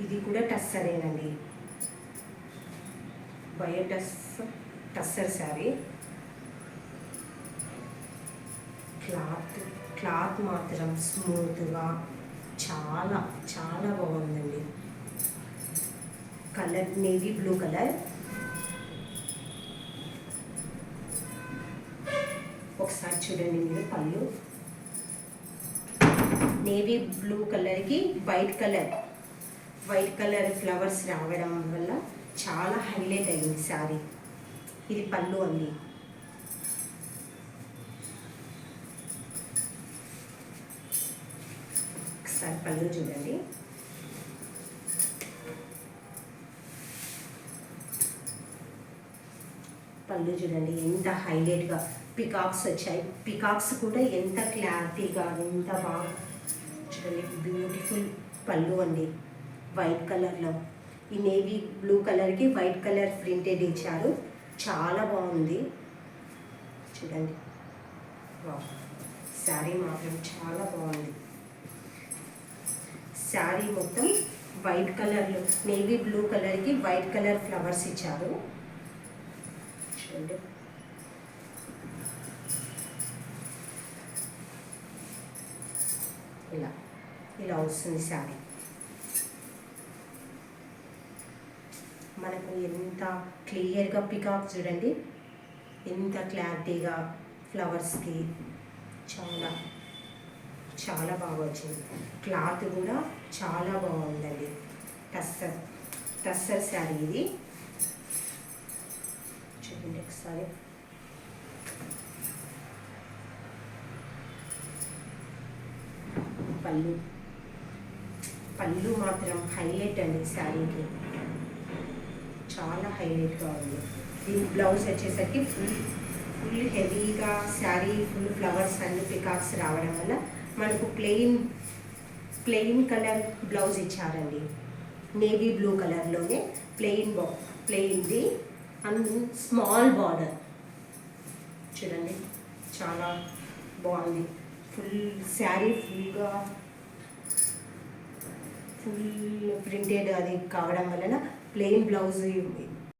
ఇది కూడా టస్సరేనండి, టస్సర్ శారీ. క్లాత్ మాత్రం స్మూత్గా చాలా చాలా బాగుందండి. Colour navy blue colour. ఒకసారి చూడండి మీరు పళ్ళు. నేవీ బ్లూ కలర్కి వైట్ కలర్ ఫ్లవర్స్ రావడం వల్ల చాలా హైలైట్ అయింది శారీ. ఇది పళ్ళు అండి. ఒకసారి పళ్ళు చూడండి. పళ్ళు చూడండి ఎంత హైలైట్గా పికాక్స్ వచ్చాయి. పికాక్స్ కూడా ఎంత క్లారిటీగా ఎంత బాగా చూడండి. బ్యూటిఫుల్ పళ్ళు అండి వైట్ కలర్లో. ఈ నేవీ బ్లూ కలర్కి వైట్ కలర్ ప్రింటెడ్ ఇచ్చారు. చాలా బాగుంది చూడండి. శారీ మాత్రం చాలా బాగుంది. శారీ మొత్తం వైట్ కలర్లో నేవీ బ్లూ కలర్కి వైట్ కలర్ ఫ్లవర్స్ ఇచ్చారు చూడండి. ఇలా వస్తుంది శారీ. మనకు ఎంత క్లియర్గా పికాక్ చూడండి, ఎంత క్లారిటీగా ఫ్లవర్స్కి చాలా చాలా బాగా వచ్చింది. క్లాత్ కూడా చాలా బాగుందండి. టస్సర్ శారీ ఇది చూడండి ఒకసారి. పళ్ళు మాత్రం హైలైట్ అండి శారీకి, చాలా హైలైట్గా ఉంది. దీని బ్లౌజ్ వచ్చేసరికి ఫుల్ హెవీగా sari full flowers and peacocks రావడం వల్ల మనకు ప్లెయిన్ కలర్ బ్లౌజ్ ఇచ్చారండి. నేవీ బ్లూ కలర్లోనే ప్లెయిన్ది అండ్ స్మాల్ బార్డర్ చూడండి. చాలా బాగుంది. ఫుల్ శారీ ఫుల్ ప్రింటెడ్ అది కావడం వలన ప్లెయిన్ బ్లౌజ్